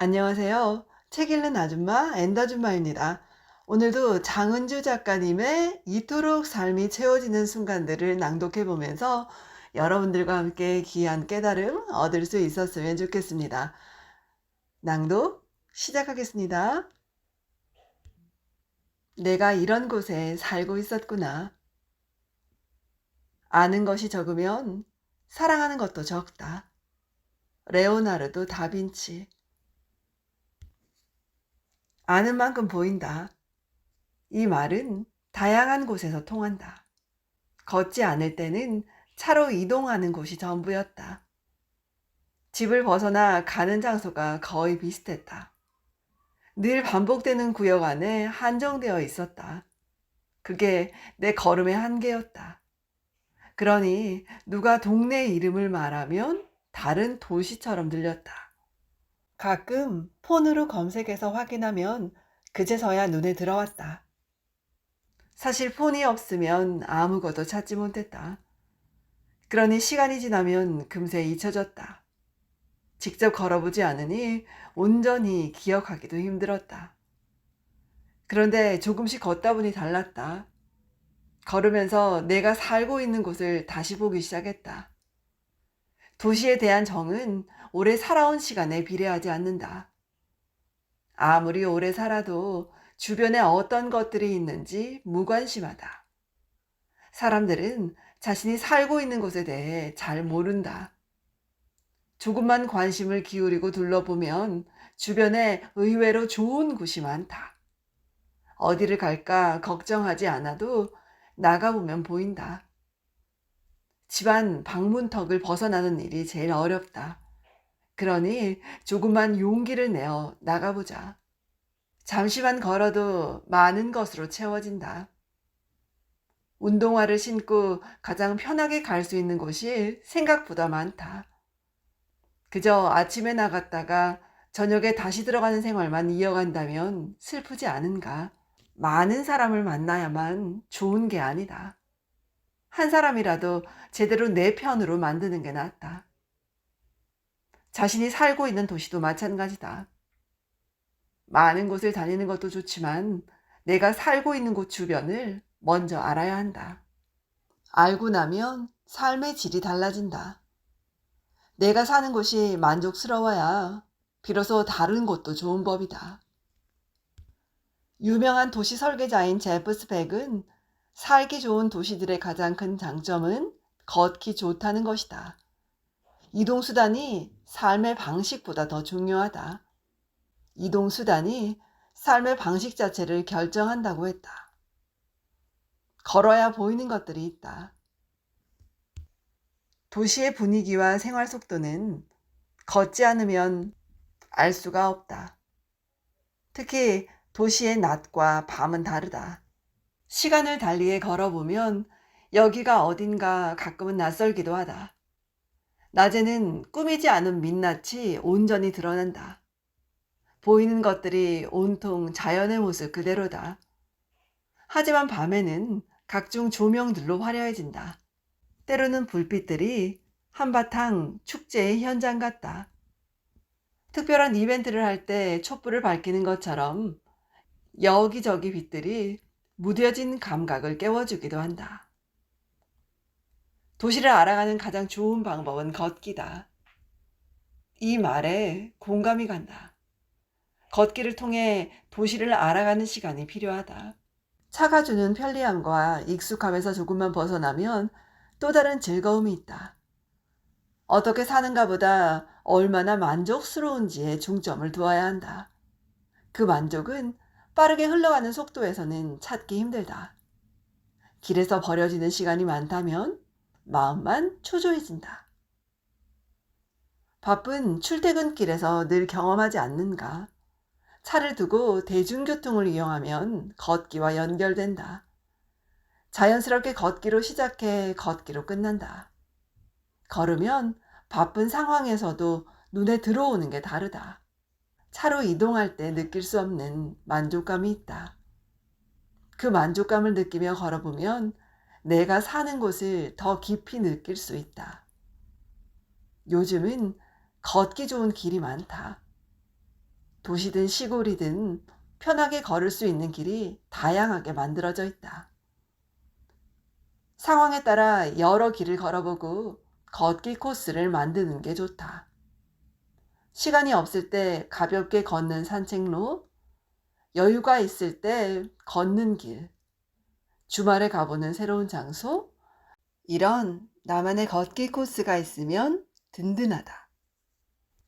안녕하세요. 책 읽는 아줌마 엔더줌마입니다. 오늘도 장은주 작가님의 이토록 삶이 채워지는 순간들을 낭독해 보면서 여러분들과 함께 귀한 깨달음 얻을 수 있었으면 좋겠습니다. 낭독 시작하겠습니다. 내가 이런 곳에 살고 있었구나. 아는 것이 적으면 사랑하는 것도 적다. 레오나르도 다빈치. 아는 만큼 보인다. 이 말은 다양한 곳에서 통한다. 걷지 않을 때는 차로 이동하는 곳이 전부였다. 집을 벗어나 가는 장소가 거의 비슷했다. 늘 반복되는 구역 안에 한정되어 있었다. 그게 내 걸음의 한계였다. 그러니 누가 동네 이름을 말하면 다른 도시처럼 들렸다. 가끔 폰으로 검색해서 확인하면 그제서야 눈에 들어왔다. 사실 폰이 없으면 아무것도 찾지 못했다. 그러니 시간이 지나면 금세 잊혀졌다. 직접 걸어보지 않으니 온전히 기억하기도 힘들었다. 그런데 조금씩 걷다 보니 달랐다. 걸으면서 내가 살고 있는 곳을 다시 보기 시작했다. 도시에 대한 정은 오래 살아온 시간에 비례하지 않는다. 아무리 오래 살아도 주변에 어떤 것들이 있는지 무관심하다. 사람들은 자신이 살고 있는 곳에 대해 잘 모른다. 조금만 관심을 기울이고 둘러보면 주변에 의외로 좋은 곳이 많다. 어디를 갈까 걱정하지 않아도 나가보면 보인다. 집안 방문턱을 벗어나는 일이 제일 어렵다. 그러니 조금만 용기를 내어 나가보자. 잠시만 걸어도 많은 것으로 채워진다. 운동화를 신고 가장 편하게 갈 수 있는 곳이 생각보다 많다. 그저 아침에 나갔다가 저녁에 다시 들어가는 생활만 이어간다면 슬프지 않은가? 많은 사람을 만나야만 좋은 게 아니다. 한 사람이라도 제대로 내 편으로 만드는 게 낫다. 자신이 살고 있는 도시도 마찬가지다. 많은 곳을 다니는 것도 좋지만 내가 살고 있는 곳 주변을 먼저 알아야 한다. 알고 나면 삶의 질이 달라진다. 내가 사는 곳이 만족스러워야 비로소 다른 곳도 좋은 법이다. 유명한 도시 설계자인 제프 스펙은 살기 좋은 도시들의 가장 큰 장점은 걷기 좋다는 것이다. 이동수단이 삶의 방식보다 더 중요하다. 이동수단이 삶의 방식 자체를 결정한다고 했다. 걸어야 보이는 것들이 있다. 도시의 분위기와 생활 속도는 걷지 않으면 알 수가 없다. 특히 도시의 낮과 밤은 다르다. 시간을 달리해 걸어보면 여기가 어딘가 가끔은 낯설기도 하다. 낮에는 꾸미지 않은 민낯이 온전히 드러난다. 보이는 것들이 온통 자연의 모습 그대로다. 하지만 밤에는 각종 조명들로 화려해진다. 때로는 불빛들이 한바탕 축제의 현장 같다. 특별한 이벤트를 할 때 촛불을 밝히는 것처럼 여기저기 빛들이 무뎌진 감각을 깨워주기도 한다. 도시를 알아가는 가장 좋은 방법은 걷기다. 이 말에 공감이 간다. 걷기를 통해 도시를 알아가는 시간이 필요하다. 차가 주는 편리함과 익숙함에서 조금만 벗어나면 또 다른 즐거움이 있다. 어떻게 사는가 보다 얼마나 만족스러운지에 중점을 두어야 한다. 그 만족은 빠르게 흘러가는 속도에서는 찾기 힘들다. 길에서 버려지는 시간이 많다면 마음만 초조해진다. 바쁜 출퇴근길에서 늘 경험하지 않는가? 차를 두고 대중교통을 이용하면 걷기와 연결된다. 자연스럽게 걷기로 시작해 걷기로 끝난다. 걸으면 바쁜 상황에서도 눈에 들어오는 게 다르다. 차로 이동할 때 느낄 수 없는 만족감이 있다. 그 만족감을 느끼며 걸어보면 내가 사는 곳을 더 깊이 느낄 수 있다. 요즘은 걷기 좋은 길이 많다. 도시든 시골이든 편하게 걸을 수 있는 길이 다양하게 만들어져 있다. 상황에 따라 여러 길을 걸어보고 걷기 코스를 만드는 게 좋다. 시간이 없을 때 가볍게 걷는 산책로, 여유가 있을 때 걷는 길, 주말에 가보는 새로운 장소, 이런 나만의 걷기 코스가 있으면 든든하다.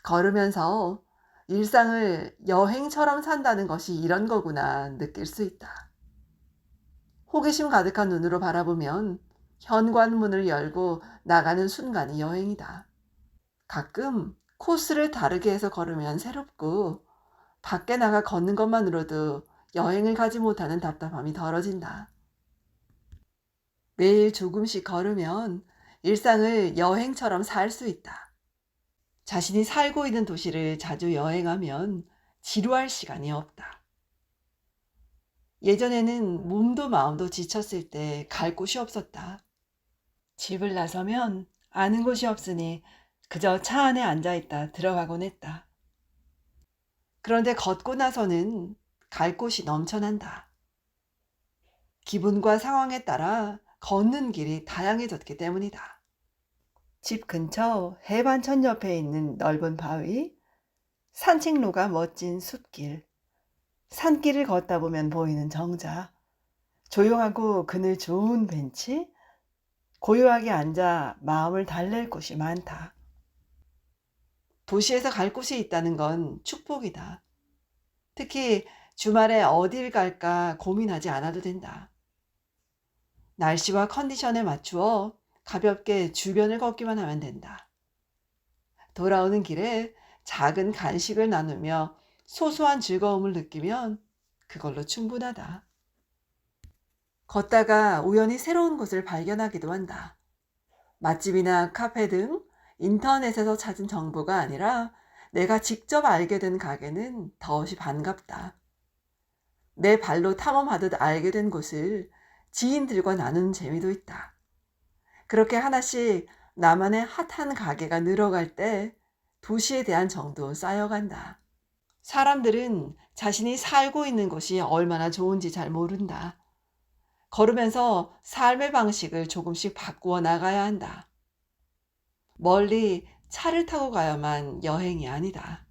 걸으면서 일상을 여행처럼 산다는 것이 이런 거구나 느낄 수 있다. 호기심 가득한 눈으로 바라보면 현관문을 열고 나가는 순간이 여행이다. 가끔 코스를 다르게 해서 걸으면 새롭고 밖에 나가 걷는 것만으로도 여행을 가지 못하는 답답함이 덜어진다. 매일 조금씩 걸으면 일상을 여행처럼 살 수 있다. 자신이 살고 있는 도시를 자주 여행하면 지루할 시간이 없다. 예전에는 몸도 마음도 지쳤을 때 갈 곳이 없었다. 집을 나서면 아는 곳이 없으니 그저 차 안에 앉아있다 들어가곤 했다. 그런데 걷고 나서는 갈 곳이 넘쳐난다. 기분과 상황에 따라 걷는 길이 다양해졌기 때문이다. 집 근처 해반천 옆에 있는 넓은 바위, 산책로가 멋진 숲길, 산길을 걷다 보면 보이는 정자, 조용하고 그늘 좋은 벤치, 고요하게 앉아 마음을 달랠 곳이 많다. 도시에서 갈 곳이 있다는 건 축복이다. 특히 주말에 어딜 갈까 고민하지 않아도 된다. 날씨와 컨디션에 맞추어 가볍게 주변을 걷기만 하면 된다. 돌아오는 길에 작은 간식을 나누며 소소한 즐거움을 느끼면 그걸로 충분하다. 걷다가 우연히 새로운 곳을 발견하기도 한다. 맛집이나 카페 등 인터넷에서 찾은 정보가 아니라 내가 직접 알게 된 가게는 더없이 반갑다. 내 발로 탐험하듯 알게 된 곳을 지인들과 나누는 재미도 있다. 그렇게 하나씩 나만의 핫한 가게가 늘어갈 때 도시에 대한 정도 쌓여간다. 사람들은 자신이 살고 있는 곳이 얼마나 좋은지 잘 모른다. 걸으면서 삶의 방식을 조금씩 바꾸어 나가야 한다. 멀리 차를 타고 가야만 여행이 아니다.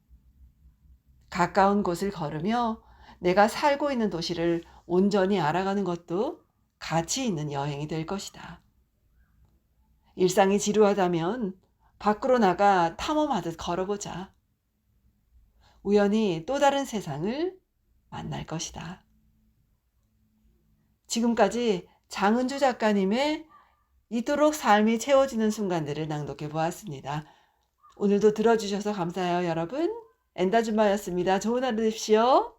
가까운 곳을 걸으며 내가 살고 있는 도시를 온전히 알아가는 것도 가치 있는 여행이 될 것이다. 일상이 지루하다면 밖으로 나가 탐험하듯 걸어보자. 우연히 또 다른 세상을 만날 것이다. 지금까지 장은주 작가님의 이토록 삶이 채워지는 순간들을 낭독해 보았습니다. 오늘도 들어주셔서 감사해요, 여러분. 엔다줌마였습니다. 좋은 하루 되십시오.